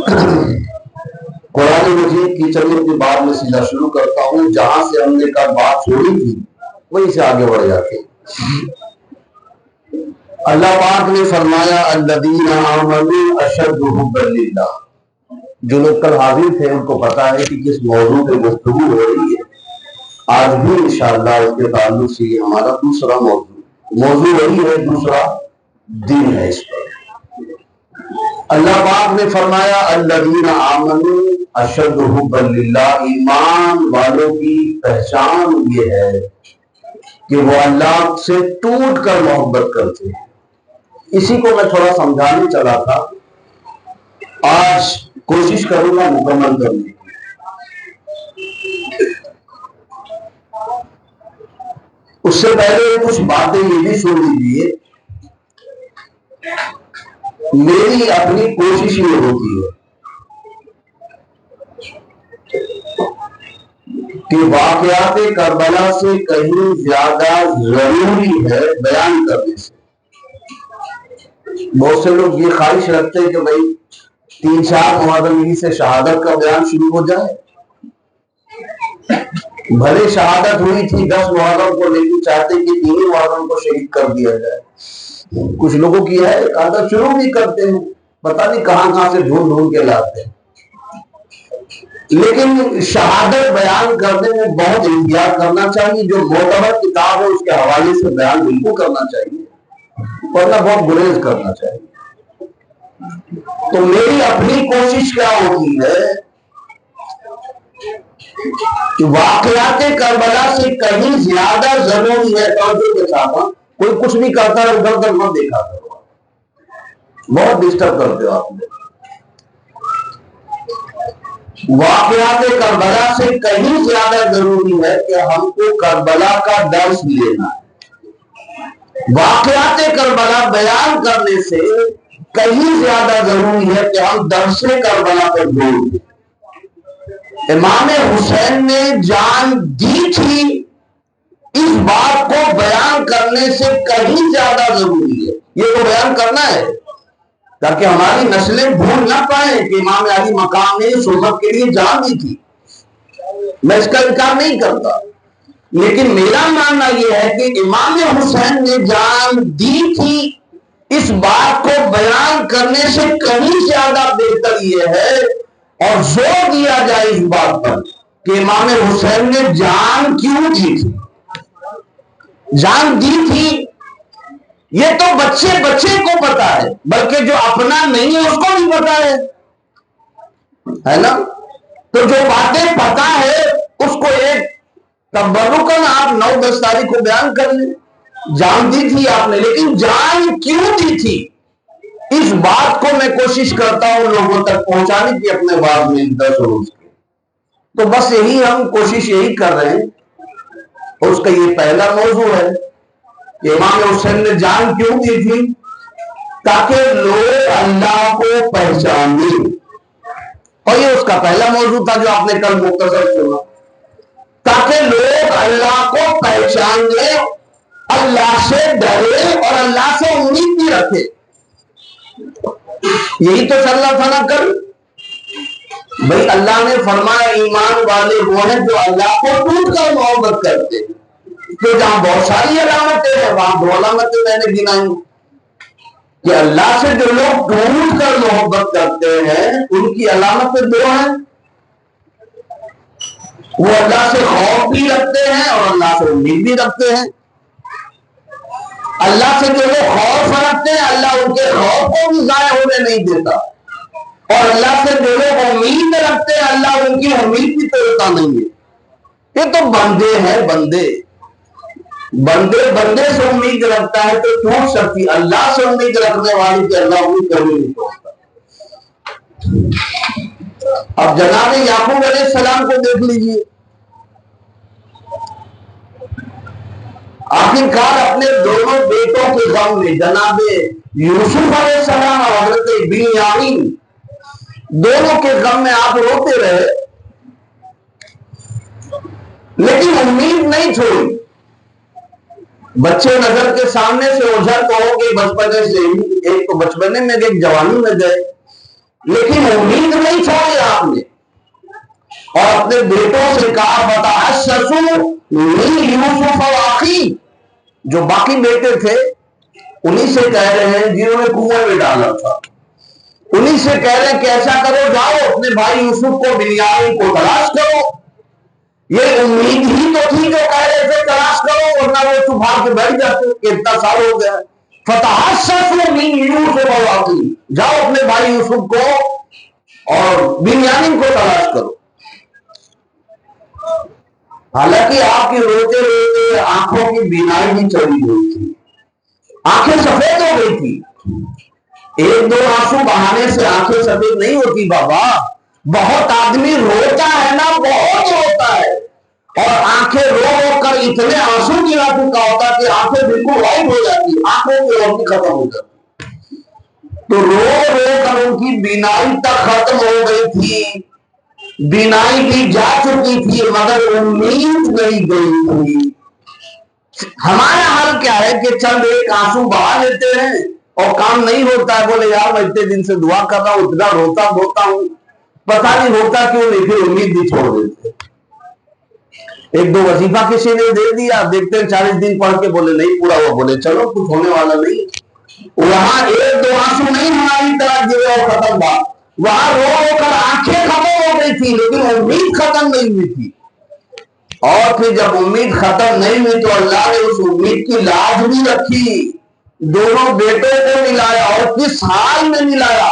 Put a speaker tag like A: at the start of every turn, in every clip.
A: قرآن مجید کی چلو کی بات میں سیدھا شروع کرتا ہوں، جہاں سے ہم نے کل بات چھوڑی تھی وہیں سے آگے بڑھ جاتے ہیں۔ اللہ پاک نے فرمایا الذین آمنوا اشد حبا للہ۔ جو لوگ کل حاضر تھے ان کو پتا ہے کہ کس موضوع پہ گفتگو ہو رہی ہے۔ آج بھی انشاءاللہ اس کے تعلق سے یہ ہمارا دوسرا موضوع وہی ہے، دوسرا دن ہے اس پر۔ اللہ پاک نے فرمایا الذین آمنوا اشد حبا للہ، ایمان والوں کی پہچان یہ ہے کہ وہ اللہ سے ٹوٹ کر محبت کرتے ہیں۔ اسی کو میں تھوڑا سمجھانے چلا تھا، آج کوشش کروں گا مکمل کرنے کی۔ اس سے پہلے کچھ باتیں یہ بھی سن لیجیے۔ میری اپنی کوشش یہ ہوتی ہے کہ واقعات کربلا سے کہیں زیادہ ضروری ہے بیان کرنے سے۔ بہت سے لوگ یہ خواہش رکھتے ہیں کہ بھائی 3-4 محرم سے شہادت کا بیان شروع ہو جائے، بھلے شہادت ہوئی تھی 10 محرم کو، لیکن چاہتے کہ 3 محرم کو شہید کر دیا جائے۔ کچھ لوگوں کی ہے عادت، شروع بھی کرتے ہیں، پتہ نہیں کہاں سے ڈھونڈ کے لاتے ہیں، لیکن شہادت بیان کرنے میں بہت احتیاط کرنا چاہیے۔ جو معتبر کتاب ہے اس کے حوالے سے بیان بالکل کرنا چاہیے، ورنہ بہت گریز کرنا چاہیے۔ تو میری اپنی کوشش کیا ہوتی ہے کہ واقعات کربلا سے کہیں زیادہ ضروری ہے، توجہ کے ساتھ کوئی کچھ بھی کرتا ہے ادھر ادھر مت دیکھا کرو، بہت ڈسٹرب کرتے ہو آپ نے۔ واقعات کربلا سے کہیں زیادہ ضروری ہے کہ ہم کو کربلا کا درس لینا ہے۔ واقعات کربلا بیان کرنے سے کہیں زیادہ ضروری ہے کہ ہم درس کربلا پر زور دیں۔ امام حسین نے جان دی تھی، اس بات کو بیان کرنے سے کہیں زیادہ ضروری ہے۔ یہ تو بیان کرنا ہے تاکہ ہماری نسلیں بھول نہ پائیں کہ امام علی مقام نے سنت کے لیے جان دی تھی۔ میں اس کا انکار نہیں کرتا، لیکن میرا ماننا یہ ہے کہ امام حسین نے جان دی تھی، اس بات کو بیان کرنے سے کہیں زیادہ بہتر یہ ہے اور زور دیا جائے اس بات پر کہ امام حسین نے جان کیوں دی تھی، جان دی تھی۔ یہ تو بچے کو پتا ہے، بلکہ جو اپنا نہیں ہے اس کو بھی پتا ہے نا۔ تو جو باتیں پتا ہے اس کو ایک تبرکن آپ 9-10 تاریخ کو بیان کر لیں۔ جان دی تھی آپ نے، لیکن جان کیوں دی تھی اس بات کو میں کوشش کرتا ہوں لوگوں تک پہنچانے کی اپنے بعد میں 10 روز کے۔ تو بس یہی ہم کوشش یہی کر رہے ہیں، اور اس کا یہ پہلا موضوع ہے کہ امام حسین نے جان کیوں دی تھی، تاکہ لوگ اللہ کو پہچانیں۔ اور یہ اس کا پہلا موضوع تھا جو آپ نے کل مختصر سنا، تاکہ لوگ اللہ کو پہچانے، اللہ سے ڈرے اور اللہ سے امید بھی رکھے۔ یہی تو چل رہا تھا نا کل۔ بھئی اللہ نے فرمایا ایمان والے وہ ہیں جو اللہ کو ٹوٹ کر محبت کرتے ہیں۔ کہ جہاں بہت ساری علامتیں ہیں وہاں 2 علامتیں میں نے گنائی کہ اللہ سے جو لوگ ٹوٹ کر محبت کرتے ہیں ان کی علامتیں 2 ہیں، وہ اللہ سے خوف بھی رکھتے ہیں اور اللہ سے امید بھی رکھتے ہیں۔ اللہ سے جو لوگ خوف رکھتے ہیں اللہ ان کے خوف کو بھی ضائع ہونے نہیں دیتا، اور اللہ سے جو لوگ امید رکھتے ہیں اللہ ان کی امید بھی توڑتا نہیں ہے۔ یہ تو بندے ہیں، بندے سے امید رکھتا ہے تو ٹوٹ سکتی، اللہ سے امید رکھنے والی کہ اللہ امید کبھی نہیں ٹوٹتا۔ اب جناب یعقوب علیہ السلام کو دیکھ لیجئے، آخرکار اپنے دونوں بیٹوں کے غم میں جناب یوسف علیہ السلام اور حضرت بنیامین دونوں کے غم میں آپ روتے رہے، لیکن امید نہیں چھوڑی۔ بچے نظر کے سامنے سے اوجھل تو ہو گئی بچپنے سے ہی، ایک تو بچپنے میں گئے، جوانی میں گئے، لیکن امید نہیں چھوڑی آپ نے، اور اپنے بیٹوں سے کہا فتحسسوا من یوسف واخیہ، جو باقی بیٹے تھے انہی سے کہہ رہے ہیں جنہوں نے کنویں میں ڈالا تھا، انہی سے کہہ رہے ہیں کہ ایسا کرو، جاؤ اپنے بھائی یوسف کو بنیامین کو تلاش کرو۔ یہ امید ہی تو تھی جو کہہ رہے تھے تلاش کرو، ورنہ وہ چھپا کے بیٹھ جاتے کہ اتنا سال ہو گیا۔ فتحسسوا من یوسف واخیہ، جاؤ اپنے بھائی یوسف کو اور بنیامین کو تلاش کرو۔ حالانکہ آپ کی روتے روتے آنکھوں کی بینائی بھی چلی گئی تھی، آنکھیں سفید ہو گئی تھی۔ ایک دو آنسو بہانے سے آنکھیں سفید نہیں ہوتی بابا، بہت آدمی روتا ہے نا، بہت روتا ہے، اور آنکھیں رو رو کر اتنے آنسو گرا چکا ہوتا کہ آنکھیں بالکل وائٹ ہو جاتی، آنکھوں کی روشنی ختم ہو جاتی، تو رو رو کر ان کی بینائی تک ختم ہو گئی تھی، بینائی بھی جا چکی تھی مگر امید نہیں گئی تھی۔ ہمارا حال کیا ہے کہ چند ایک آنسو بہا لیتے ہیں اور کام نہیں ہوتا ہے، بولے یار میں اتنے دن سے دعا کر رہا ہوں، اتنا روتا دھوتا ہوں، پتہ نہیں ہوتا کیوں نہیں، پھر امید بھی چھوڑ دیتے۔ ایک دو وظیفہ کسی نے دے دیا، دیکھتے ہیں 40 دن پڑھ کے بولے نہیں پورا ہوا، بولے چلو کچھ ہونے والا نہیں۔ وہاں ایک دو آنسو نہیں ہماری طرح گرے اور ختم ہوا، وہاں رو رو کر آنکھیں ختم ہو گئی تھی لیکن امید ختم نہیں ہوئی تھی۔ اور پھر جب امید ختم نہیں ہوئی تو اللہ نے اس امید کی لاج بھی رکھی، دونوں بیٹوں کو ملایا، اور کس حال میں ملایا؟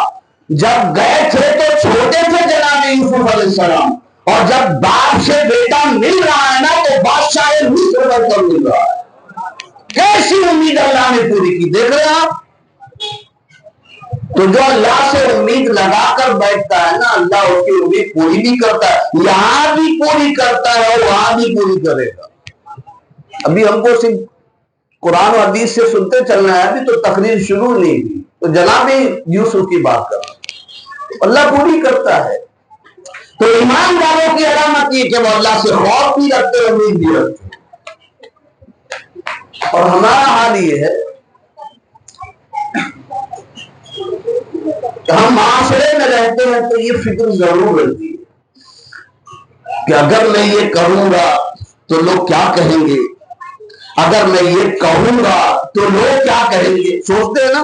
A: جب گئے تھے تو چھوٹے تھے جناب یوسف علیہ السلام، اور جب باپ سے بیٹا مل رہا ہے نا تو بادشاہ مصر بن کر مل رہا ہے۔ کیسی امید اللہ نے پوری کی، دیکھ رہے ہیں آپ؟ تو جو اللہ سے امید لگا کر بیٹھتا ہے نا، اللہ اس کی امید پوری بھی کرتا ہے، یہاں بھی پوری کرتا ہے اور وہاں بھی پوری کرے گا۔ ابھی ہم کو صرف قرآن و حدیث سے سنتے چلنا ہے، ابھی تو تقریر شروع نہیں ہوئی، تو جناب یوسف کی بات کر اللہ پوری کرتا ہے۔ تو ایمان والوں کی علامت یہ کہ وہ اللہ سے خوف بھی رکھتے، امید بھی رکھتے۔ اور ہمارا حال یہ ہے کہ ہم معاشرے میں رہتے ہیں تو یہ فکر ضرور رہتی ہے کہ اگر میں یہ کروں گا تو لوگ کیا کہیں گے، اگر میں یہ کہوں گا تو لوگ کیا کہیں گے۔ سوچتے ہیں نا،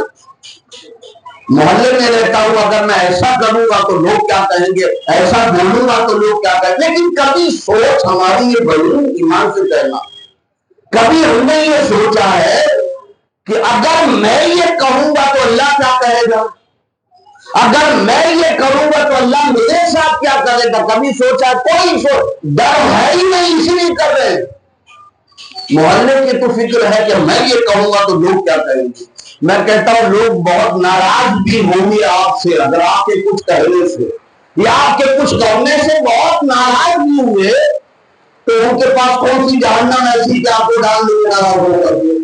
A: محلے میں رہتا ہوں، اگر میں ایسا کروں گا تو لوگ کیا کہیں گے، ایسا بولوں گا تو لوگ کیا کہیں گے۔ لیکن کبھی سوچ ہماری یہ بڑی ایمان سے کہنا، کبھی ہم نے یہ سوچا ہے کہ اگر میں یہ کہوں گا تو اللہ کیا کہے گا، اگر میں یہ کروں گا تو اللہ میرے ساتھ کیا کرے گا؟ کبھی سوچا؟ کوئی ڈر ہے ہی نہیں، اسی لیے کر رہے ہیں۔ محلے کی تو فکر ہے کہ میں یہ کہوں گا تو لوگ کیا کہیں گے۔ میں کہتا ہوں لوگ بہت ناراض بھی ہوں گے آپ سے، اگر آپ کے کچھ کہنے سے یا آپ کے کچھ کرنے سے بہت ناراض بھی ہوئے تو ان کے پاس کون سی جہنم ایسی کہ آپ کو ڈال دیں گے ناراض ہو کر کے؟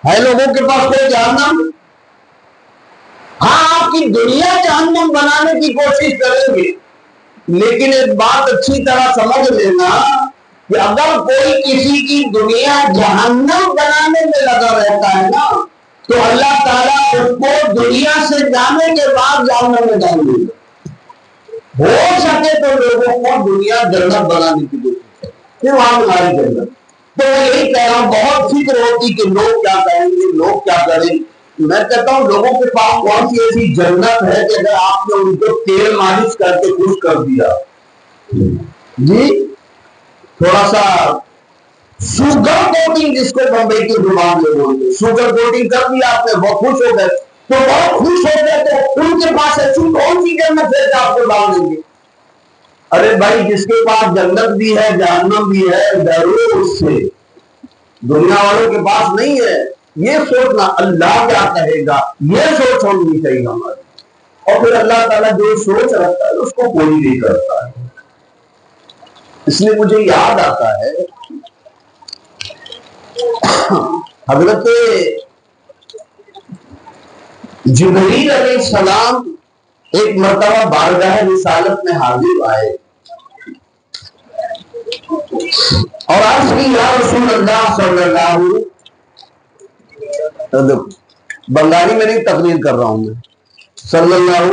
A: ہے لوگوں کے پاس کوئی جہنم؟ ہاں، آپ کی دنیا جہنم بنانے کی کوشش کریں گے، لیکن ایک بات اچھی طرح سمجھ لینا کہ اگر کوئی کسی کی دنیا جہنم بنانے میں لگا رہتا ہے نا تو اللہ تعالیٰ اس کو دنیا سے جانے کے بعد جہنم میں ڈال دے گا۔ ہو سکے تو لوگوں کو دنیا جنت بنانے کی کوشش کرے، پھر وہاں ہماری جنت۔ تو میں یہی کہہ رہا ہوں، بہت فکر ہوتی کہ لوگ کیا کہیں گے، لوگ کیا کریں۔ میں کہتا ہوں لوگوں کے پاس کون سی ایسی جنت ہے کہ اگر آپ نے ان کو تیل مالش کر کے خوش کر دیا، جی تھوڑا سا شوگر کوٹنگ، جس کو بمبئی کی زبان میں بولتے ہیں، شوگر کوٹنگ کر دیا آپ نے، بہت خوش ہو گئے، تو بہت خوش ہو گئے تو ان کے پاس ایسی کون سی جنت ہے کہ آپ کو ڈال دیں گے؟ ارے بھائی، جس کے پاس جنت بھی ہے جہنم بھی ہے، ضرور اس سے، دنیا والوں کے پاس نہیں ہے۔ یہ سوچنا اللہ کیا کہے گا، یہ سوچ ہونی چاہیے ہماری، اور پھر اللہ تعالیٰ جو سوچ رکھتا ہے اس کو پوری نہیں کرتا ہے۔ اس لیے مجھے یاد آتا ہے حضرت جبرائیل علیہ السلام ایک مرتبہ بارگاہ رسالت میں حاضر آئے اور عرض کی یا رسول اللہ صلی اللہ، بنگالی میں نہیں تقریر کر رہا ہوں میں، صلی اللہ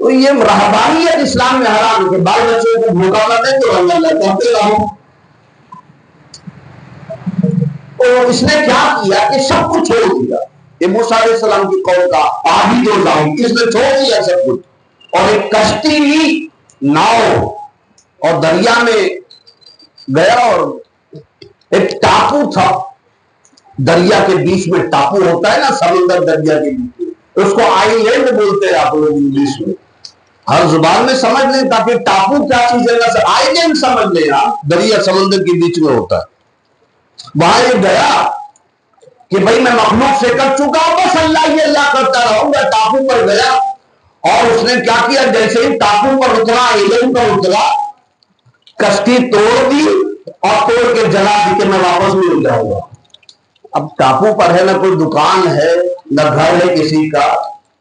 A: تو یہ رہبانیت اسلام میں حرام ہے کہ بال بچوں کو بھوکا نہ دیں تو اللہ کہتے رہو. تو اس نے کیا کیا کہ سب کچھ چھوڑ دیا. یہ موسیٰ علیہ السلام کی قوم کا آبی جو لاؤ اس نے چھوڑ دیا سب کچھ, اور ایک کشتی لی, ناؤ, اور دریا میں گیا, اور ایک ٹاپو تھا دریا کے بیچ میں. ٹاپو ہوتا ہے نا سمندر دریا کے بیچ میں, اس کو آئی لینڈ بولتے ہیں آپ لوگ انگلش میں. ہر زبان میں سمجھ لیں تاکہ ٹاپو کیا چیز ہے, آئی لینڈ سمجھ لیں آپ, دریا سمندر کے بیچ میں ہوتا ہے. وہاں یہ گیا کہ بھائی میں مخلوق سے کر چکا ہوں, بس اللہ ہی اللہ کرتا رہوں گا. ٹاپو پر گیا اور اس نے کیا کیا, جیسے ہی ٹاپو پر اترا, ایلینڈ پر اترا, کشتی توڑ دی اور توڑ کے جلا دی کہ میں واپس نہیں جاؤں گا. اب ٹاپو پر ہے, نہ کوئی دکان ہے, نہ گھر ہے کسی کا,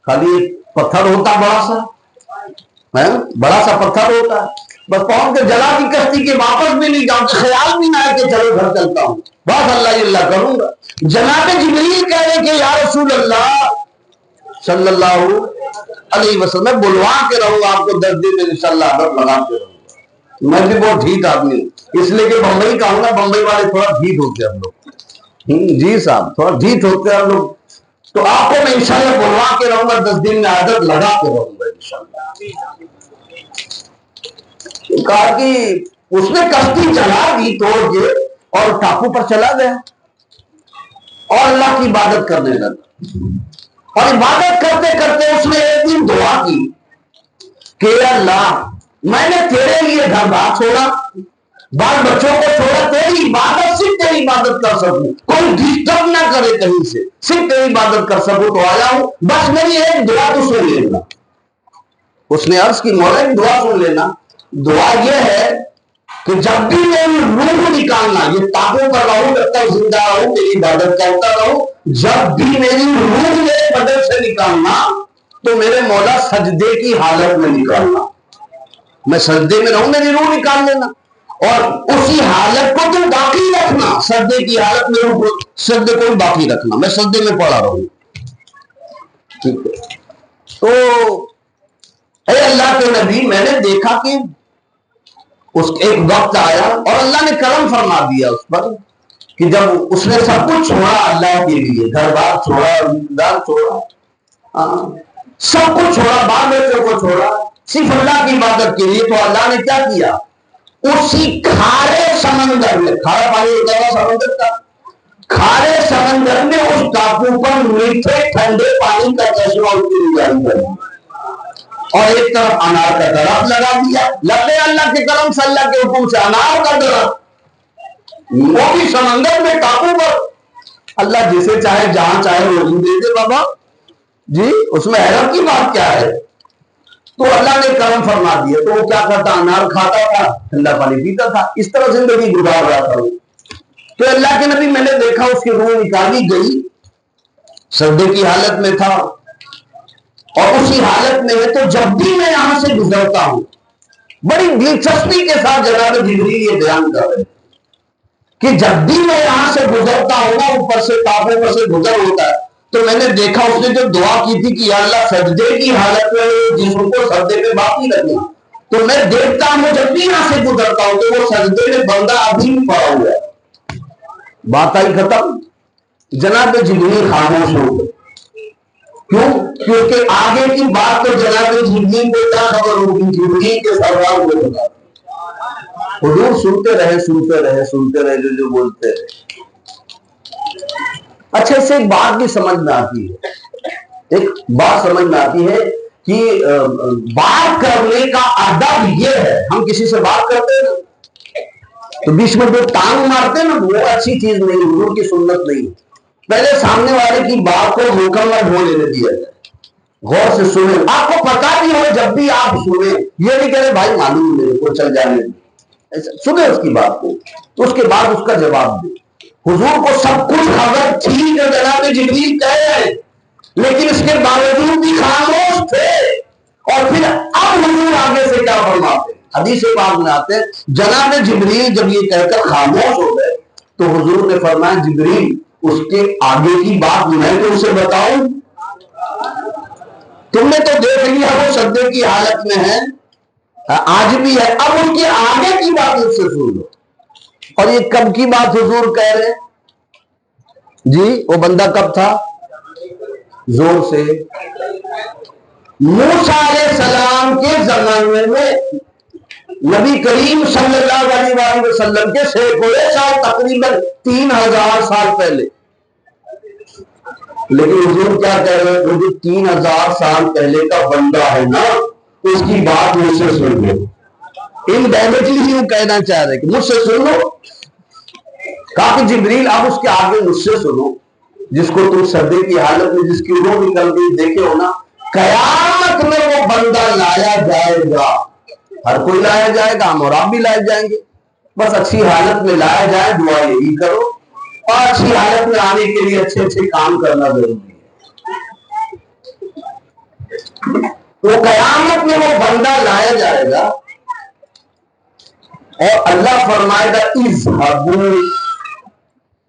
A: خالی پتھر ہوتا بڑا سا پتھر ہوتا ہے, بس پہنچ کے جلا دی کشتی کے, واپس بھی نہیں جاؤں, خیال بھی نہ ہے کہ چلو گھر چلتا ہوں, بس اللہ ہی اللہ کروں گا. جناب جبریل کہہ رہے کہ یا رسول اللہ صلی اللہ علیہ وسلم, میں بلوا کے رہوں گا آپ کو 10 دن میں انشاءاللہ عادت لگا کے رہوں گا. میں بھی بہت ڈھیٹ آدمی ہوں, اس لیے کہ بمبئی کا ہوں نا, بمبئی والے تھوڑا ڈھیٹ ہوتے ہیں ہم لوگ. جی صاحب تھوڑا ڈھیٹ ہوتے ہیں ہم لوگ. تو آپ کو میں انشاءاللہ بلوا کے رہوں گا, 10 دن میں عادت لگا کے رہوں گا انشاءاللہ. کہا کہ اس نے کشتی چلا دی توڑ کے اور ٹاپو پر چلا گیا اور اللہ کی عبادت کرنے لگا. اور عبادت کرتے کرتے اس نے ایک دن دعا کی کہ اللہ میں نے تیرے لیے گھر بار چھوڑا, بال بچوں کو چھوڑا, تیری عبادت صرف تیری عبادت کر سکوں, کوئی ڈسٹرب نہ کرے کہیں سے, صرف تیری عبادت کر سکوں تو آیا ہوں, بس میری ایک دعا تو سن لینا. اس نے عرض کی مولا ایک دعا سن لینا. دعا یہ ہے کہ جب بھی میری روح نکالنا, یہ ٹاپو پر رہوں جب تک زندہ رہوں, میری عبادت کرتا رہوں, جب بھی میری روح میرے بدن سے نکالنا تو میرے مولا سجدے کی حالت میں نکالنا. میں سجدے میں رہوں, میری روح نکال لینا, اور اسی حالت کو تو باقی رکھنا, سجدے کی حالت میں روح سجدے کو باقی رکھنا, میں سجدے میں پڑا رہوں. ٹھیک ہے. تو اے اللہ کے نبی, میں نے دیکھا کہ اس ایک وقت آیا اور اللہ نے کرم فرما دیا اس پر کہ جب اس نے سب کچھ چھوڑا اللہ کے لیے, گھر بار چھوڑا, دار چھوڑا, سب کچھ چھوڑا, بال بچوں کو چھوڑا, صرف اللہ کی عبادت کے لیے, تو اللہ نے کیا کیا, اسی کھارے سمندر میں, کھارا پانی ہوتا ہے سمندر کا, کھارے سمندر میں اس ٹاپو پر میٹھے ٹھنڈے پانی کا چشمہ اس کی نگرانی کر دی, اور ایک طرف انار کا درخت لگا دیا. لگے اللہ کے کرم سے, اللہ کے حکم سے انار کا درخت, وہ بھی سمندر میں ٹاپو پر. اللہ جسے چاہے جہاں چاہے وہ دے دے بابا جی, اس میں حیرت کی بات کیا ہے. تو اللہ نے کرم فرما دیا, تو وہ کیا کرتا, انار کھاتا تھا, ٹھنڈا پانی پیتا تھا, اس طرح زندگی گزار رہا تھا. تو اللہ کے نبی, میں نے دیکھا اس کی روح نکالی گئی, سجدے کی حالت میں تھا, اور اسی حالت میں ہے. تو جب بھی میں یہاں سے گزرتا ہوں, بڑی دلچسپی کے ساتھ جناب جبریل یہ بیان کر رہے کہ جب بھی میں یہاں سے گزرتا ہوں نا, اوپر سے ٹاپو پر سے گزر ہوتا ہے, تو میں نے دیکھا اس نے جو دعا کی تھی کہ یا اللہ سجدے کی حالت میں جسم کو سجدے میں باقی رکھنا, تو میں دیکھتا ہوں جب بھی یہاں سے گزرتا ہوں تو وہ سجدے میں بندہ ابھی بھی پڑا ہوا ہے. بات آئی ختم. جناب جبریل خاموش ہو گئے. کیوں؟ کیونکہ آگے کی بات تو جناب جبریل کو کیا خبر ہوگی, جبریل کے سرور کو بتا. حضور سنتے رہے سنتے رہے سنتے رہے, جو بولتے رہے. اچھا, اس سے ایک بات بھی سمجھ میں آتی ہے, ایک بات سمجھ میں آتی ہے کہ بات کرنے کا ادب یہ ہے, ہم کسی سے بات کرتے ہیں تو بیچ میں جو ٹانگ مارتے ہیں نا, وہ اچھی چیز نہیں, حضور کی سنت نہیں. پہلے سامنے والے کی بات کو مکمل ہو لینے دیا جائے, غور سے سنیں. آپ کو پتا بھی ہو, جب بھی آپ سنیں یہ نہیں کہہ رہے بھائی معلوم نہیں کو چل جانے, سنیں اس کی بات کو, اس کے بعد اس کا جواب دیں. حضور کو سب کچھ خبر تھی جو جناب جبریل کہہ رہے, لیکن اس کے باوجود بھی خاموش تھے. اور پھر اب حضور آگے سے کیا فرماتے, حدیث پاک میں آتے ہیں جناب جبریل جب یہ کہہ کر خاموش ہو گئے تو حضور نے فرمایا جبریل اس کے آگے کی بات میں تو اسے بتاؤں. تم نے تو دیکھ لیا وہ سجدے کی حالت میں ہے، آج بھی ہے، اب ان کے آگے کی بات مجھ سے سن لو۔ اور یہ کب کی بات حضور کہہ رہے ہیں جی؟ وہ بندہ کب تھا؟ زور سے موسیٰ علیہ السلام کے زمانے میں، نبی کریم صلی اللہ علیہ وآلہ وسلم کے سینکڑوں سال، تقریباً 3000 سال پہلے۔ لیکن حضور کیا کہہ رہے ہیں؟ جو 3000 سال پہلے کا بندہ ہے نا، اس کی بات مجھ سے سن لو۔ ان ڈائریکٹلی یوں کہنا چاہ رہے کہ مجھ سے سن لو۔ کہا کہ جبریل اب اس کے آگے مجھ سے سنو، جس کو تم سجدے کی حالت میں، جس کی روح نکل گئی، دیکھے ہو نا، قیامت میں وہ بندہ لایا جائے گا۔ ہر کوئی لایا جائے گا، ہم اور آپ بھی لائے جائیں گے، بس اچھی حالت میں لایا جائے، دعا یہی کرو، اور اچھی حالت میں آنے کے لیے اچھے اچھے کام کرنا ضروری ہے۔ وہ قیامت میں وہ بندہ لایا جائے گا اور اللہ فرمائے گا اذهبوا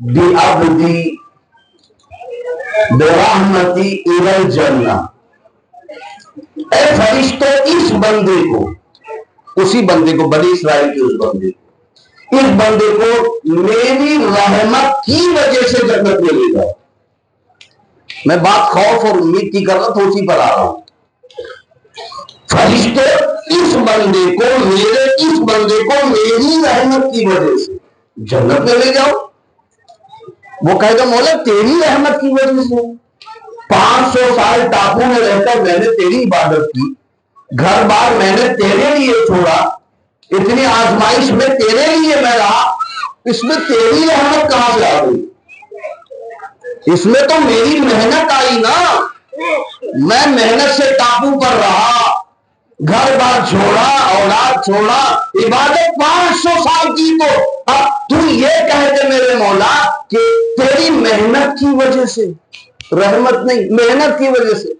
A: بعبدی برحمتی الی الجنہ، اے فرشتوں اس بندے کو، اسی بندے کو، بنی اسرائیل کے اس بندے کو، اس بندے کو میری رحمت کی وجہ سے جنت میں لے جاؤ۔ میں بات خوف اور امید کی کر رہا تو اسی پر آ رہا ہوں۔ فرشتے اس بندے کو، اس بندے کو میری رحمت کی وجہ سے جنت میں لے جاؤ۔ وہ کہے گا مولا تیری رحمت کی وجہ سے 500 سال ٹاپو میں رہ کر میں نے تیری عبادت کی، گھر بار میں نے تیرے لیے چھوڑا، اتنی آزمائش میں تیرے لیے میں رہا، اس میں تیری رحمت کہاں سے آ گئی؟ اس میں تو میری محنت آئی نا، میں محنت سے ٹاپو پر رہا، گھر بار چھوڑا، اولاد چھوڑا، عبادت 500 سال کی، تو اب تو یہ کہہ دے میرے مولا کہ تیری محنت کی وجہ سے، رحمت نہیں، محنت کی وجہ سے۔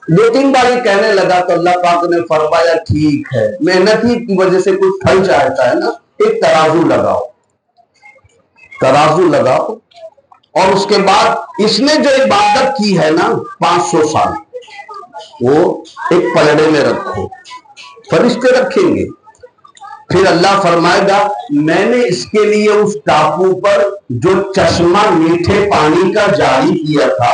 A: 2-3 بار کہنے لگا تو اللہ پاک نے فرمایا ٹھیک ہے، محنت ہی کی وجہ سے کوئی پھل چاہتا ہے نا، ایک ترازو لگاؤ، ترازو لگاؤ، اور اس کے بعد اس نے جو عبادت کی ہے نا 500 سال، وہ ایک پلڑے میں رکھو، فرشتے رکھیں گے۔ پھر اللہ فرمائے گا میں نے اس کے لیے اس ٹاپو پر جو چشمہ میٹھے پانی کا جاری کیا تھا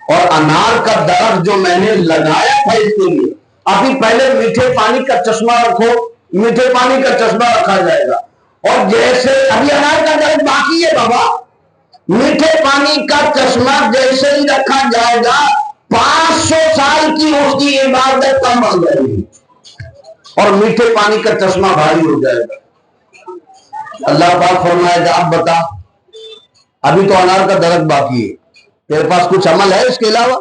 A: اور انار کا درخت جو میں نے لگایا تھا اس کے لیے، ابھی پہلے میٹھے پانی کا چشمہ رکھو، میٹھے پانی کا چشمہ رکھا جائے گا، اور جیسے ابھی انار کا درخت باقی ہے بابا، میٹھے پانی کا چشمہ جیسے ہی رکھا جائے گا 500 سال کی اس کی عبادت کم ہو جائے گی اور میٹھے پانی کا چشمہ بھاری ہو جائے گا۔ اللہ پاک فرمائے گا اب بتا، ابھی تو انار کا درخت باقی ہے، تیرے پاس کچھ عمل ہے اس کے علاوہ؟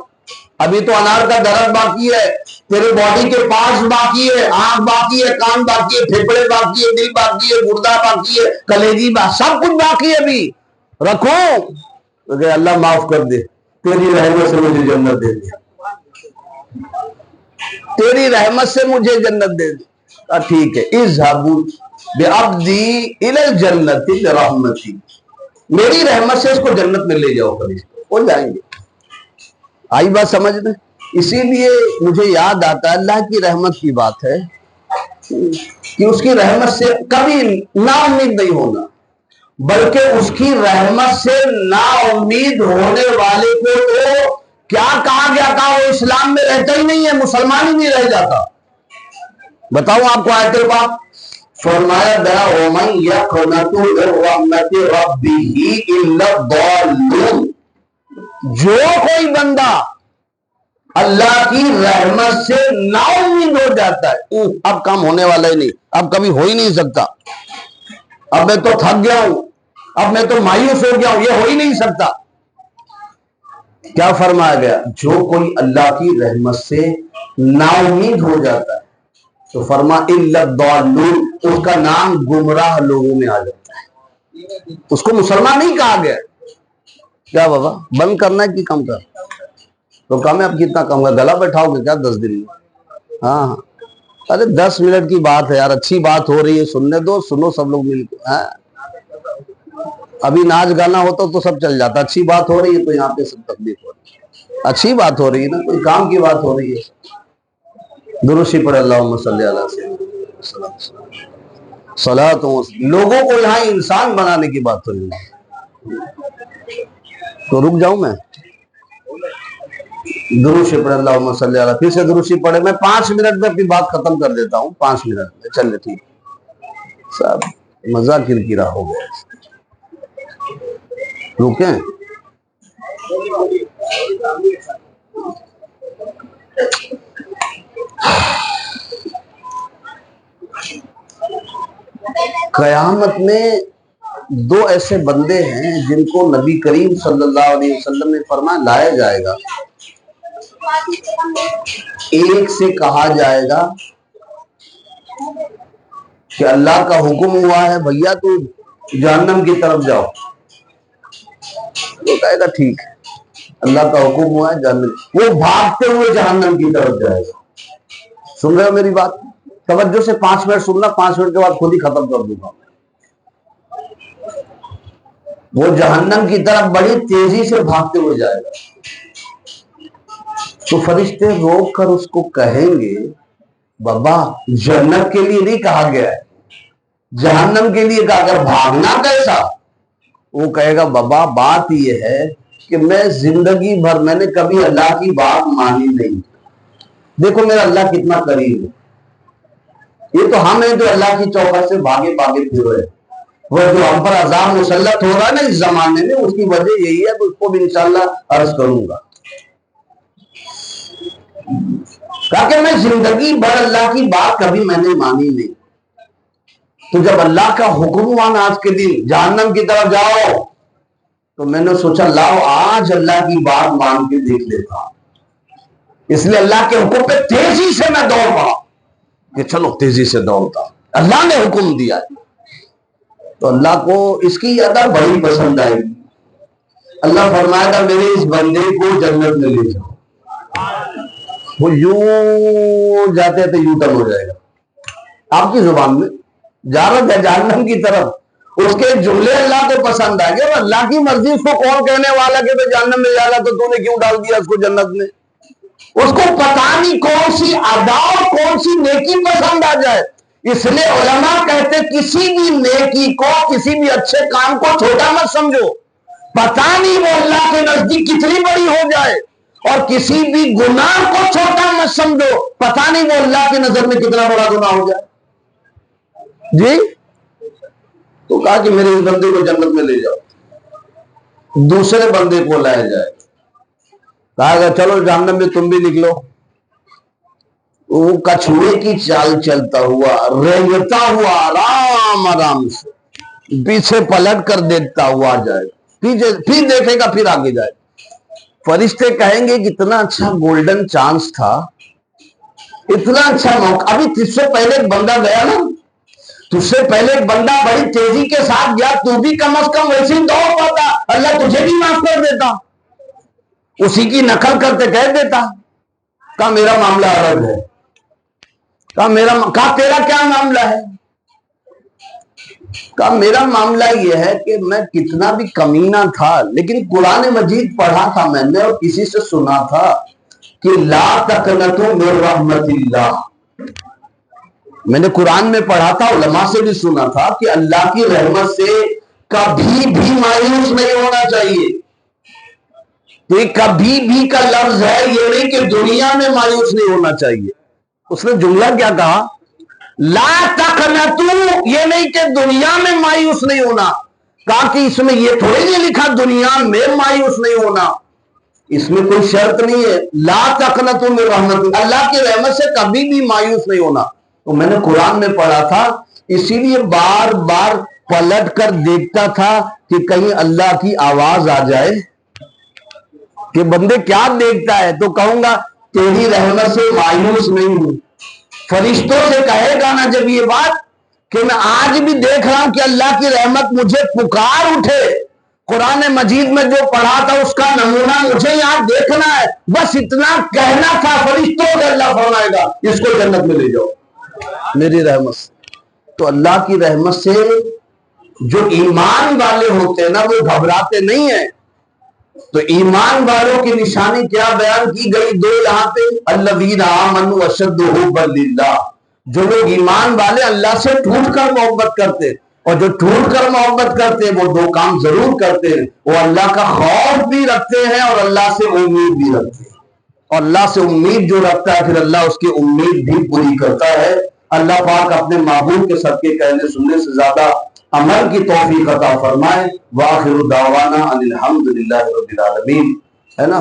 A: ابھی تو انار کا درخت باقی ہے، تیرے باڈی کے پارٹس باقی ہے، آنکھ باقی ہے، کان باقی ہے، پھیپڑے باقی ہے، دل باقی ہے، گردہ باقی ہے، کلیجی باقی، سب کچھ باقی ہے، ابھی رکھو۔ تو اللہ معاف کر دے، تیری رحمت سے مجھے جنت دے دے، تیری رحمت سے مجھے جنت دے دے۔ ٹھیک ہے، اذهبوا بعبدی الی الجنۃ برحمتی، میری رحمت سے اس کو جنت میں لے جاؤ، فرشتے ہو جائیں گے۔ آئی بات سمجھ میں؟ اسی لیے مجھے یاد آتا ہے اللہ کی رحمت کی بات ہے کہ اس کی رحمت سے کبھی نا امید نہیں ہونا، بلکہ اس کی رحمت سے نا امید ہونے والے کو تو کیا کہا گیا تھا، وہ اسلام میں رہتا ہی نہیں ہے، مسلمان ہی نہیں رہ جاتا۔ بتاؤں آپ کو آیت پاک، فرمایا گیا وَمَن يَقْنَطُ مِن رَحْمَتِ رَبِّهِ إِلَّا الضَّالُّونَ، جو کوئی بندہ اللہ کی رحمت سے نا امید ہو جاتا ہے، اب کام ہونے والا ہی نہیں، اب کبھی ہو ہی نہیں سکتا، اب میں تو تھک گیا ہوں، اب میں تو مایوس ہو گیا ہوں، یہ ہو ہی نہیں سکتا، کیا فرمایا گیا؟ جو کوئی اللہ کی رحمت سے نا امید ہو جاتا ہے تو فرما الا الضالون، اس کا نام گمراہ لوگوں میں آ جاتا ہے، اس کو مسلمان نہیں کہا گیا۔ کیا بابا بند کرنا ہے کہ کم کر؟ تو کم ہے، اب کتنا کم ہے؟ گلا بیٹھاؤ گے کیا 10 دن میں؟ ہاں ارے 10 منٹ کی بات ہے یار، اچھی بات ہو رہی ہے، سننے دو، سنو سب لوگ مل کے۔ ابھی ناچ گانا ہوتا تو سب چل جاتا، اچھی بات ہو رہی ہے تو یہاں پہ سب تکلیف ہو رہی ہے۔ اچھی بات ہو رہی ہے نا, کوئی کام کی بات ہو رہی ہے. درشی پڑھ اللہم صلی علی سیدنا صلاۃ. لوگوں کو یہاں انسان بنانے کی بات ہو رہی ہے. تو رک جاؤں میں, درشی پڑھ اللہم صلی علی, پھر سے درشی پڑھے. میں 5 منٹ میں اپنی بات ختم کر دیتا ہوں, 5 منٹ میں. چلے ٹھیک, سب مزہ کرکرا ہو گیا. رکیں, قیامت میں 2 ایسے بندے ہیں جن کو نبی کریم صلی اللہ علیہ وسلم نے فرمایا لایا جائے گا. ایک سے کہا جائے گا کہ اللہ کا حکم ہوا ہے بھیا تو جہنم کی طرف جاؤ. وہ کہے گا ٹھیک ہے, اللہ کا حکم ہوا ہے جہنم. وہ بھاگتے ہوئے جہنم کی طرف جائے گا. سن رہے ہو میری بات؟ توجہ سے 5 منٹ سننا, 5 منٹ کے بعد خود ہی ختم کر دوں گا. وہ جہنم کی طرف بڑی تیزی سے بھاگتے ہوئے جائے گا. تو فرشتے روک کر اس کو کہیں گے بابا جنت کے لیے نہیں کہا گیا ہے, جہنم کے لیے کہا. اگر بھاگنا کیسا؟ وہ کہے گا بابا بات یہ ہے کہ میں زندگی بھر میں نے کبھی اللہ کی بات مانی نہیں. دیکھو میرا اللہ کتنا قریب ہے. یہ تو ہم ہیں جو اللہ کی چوکھٹ سے بھاگے پھر رہے. وہ جو ہم پر عذاب مسلط ہو رہا ہے نا اس زمانے میں, اس کی وجہ یہی ہے. تو اس کو بھی انشاءاللہ عرض کروں گا. تاکہ میں زندگی بھر اللہ کی بات کبھی میں نے مانی نہیں. تو جب اللہ کا حکم ہوا نا آج کے دن جہنم کی طرف جاؤ, تو میں نے سوچا لاؤ آج اللہ کی بات مان کے دیکھ لیتا. اس لیے اللہ کے حکم پہ تیزی سے میں دوڑ پڑا کہ چلو تیزی سے دوڑتا. اللہ نے حکم دیا تو اللہ کو اس کی ادا بڑی پسند آئے گی. اللہ فرمائے گا میرے اس بندے کو جنت میں لے جاؤ. وہ یوں جاتے تھے یوں ٹرن ہو جائے گا. آپ کی زبان میں جا رہا ہے جہنم کی طرف, اس کے جملے اللہ کو پسند آئے گے. اور اللہ کی مرضی اس کو کون کہنے والا کہ تو جہنم میں جائے گا, تو نے کیوں ڈال دیا اس کو جنت میں؟ اس کو پتہ نہیں کون سی ادا اور کون سی نیکی پسند آ جائے. اس لیے علماء کہتے کسی بھی نیکی کو, کسی بھی اچھے کام کو چھوٹا مت سمجھو. پتہ نہیں وہ اللہ کے نزدیک کتنی بڑی ہو جائے. اور کسی بھی گناہ کو چھوٹا مت سمجھو, پتہ نہیں وہ اللہ کی نظر میں کتنا بڑا گناہ ہو جائے. جی تو کہا کہ میرے اس بندے کو جنت میں لے جاؤ. دوسرے بندے کو لایا جائے. کہا کہ چلو جہنم میں تم بھی نکلو. وہ کچھوے کی چال چلتا ہوا, رینگتا ہوا آرام سے پیچھے پلٹ کر دیکھتا ہوا جائے. پھر دیکھے گا, پھر آگے جائے. فرشتے کہیں گے کتنا اچھا گولڈن چانس تھا, اتنا اچھا موقع. ابھی تجھ سے پہلے ایک بندہ گیا نا, تجھ سے پہلے ایک بندہ بڑی تیزی کے ساتھ گیا, تو بھی کم از کم ویسے ہی دوڑ پاتا, اللہ تجھے بھی معاف کر دیتا. اسی کی نقل کرتے کہہ دیتا کہ میرا معاملہ الگ ہے. کہا تیرا کیا معاملہ ہے؟ کہا میرا معاملہ یہ ہے کہ میں کتنا بھی کمینہ تھا, لیکن قرآن مجید پڑھا تھا میں نے اور کسی سے سنا تھا کہ لا تقنطوا من رحمت اللہ. میں نے قرآن میں پڑھا تھا, علماء سے بھی سنا تھا کہ اللہ کی رحمت سے کبھی بھی مایوس نہیں ہونا چاہیے. تو یہ کبھی بھی کا لفظ ہے, یہ نہیں کہ دنیا میں مایوس نہیں ہونا چاہیے. اس نے جملہ کیا کہا؟ لا تقنطوا, یہ نہیں کہ دنیا میں مایوس نہیں ہونا. کہا کہ اس میں یہ تھوڑی نہیں لکھا دنیا میں مایوس نہیں ہونا, اس میں کوئی شرط نہیں ہے. لا تقنطوا من رحمت اللہ, اللہ کی رحمت سے کبھی بھی مایوس نہیں ہونا. تو میں نے قرآن میں پڑھا تھا, اسی لیے بار بار پلٹ کر دیکھتا تھا کہ کہیں اللہ کی آواز آ جائے کہ بندے کیا دیکھتا ہے, تو کہوں گا تیری رحمت سے مایوس نہیں ہوں. فرشتوں سے کہے گا نا جب یہ بات کہ میں آج بھی دیکھ رہا ہوں کہ اللہ کی رحمت مجھے پکار اٹھے. قرآن مجید میں جو پڑھا تھا اس کا نمونہ مجھے یہاں دیکھنا ہے, بس اتنا کہنا تھا. فرشتوں سے اللہ فرمائے گا اس کو جنت میں لے جاؤ میری رحمت سے. تو اللہ کی رحمت سے جو ایمان والے ہوتے ہیں نا, وہ گھبراتے نہیں ہیں. تو ایمان والوں کی نشانی کیا بیان کی گئی؟ دو یہاں پہ، الذین آمنوا اشد حبا للہ، جو لوگ ایمان والے اللہ سے ٹوٹ کر محبت کرتے، اور جو ٹوٹ کر محبت کرتے وہ دو کام ضرور کرتے ہیں، وہ اللہ کا خوف بھی رکھتے ہیں اور اللہ سے امید بھی رکھتے ہیں، اور اللہ سے امید جو رکھتا ہے پھر اللہ اس کی امید بھی پوری کرتا ہے۔ اللہ پاک اپنے محبوب کے صدقے کہنے سننے سے زیادہ عمل کی توفیق عطا فرمائے۔ وآخر دعوانا ان الحمد للہ رب العالمین، ہے نا۔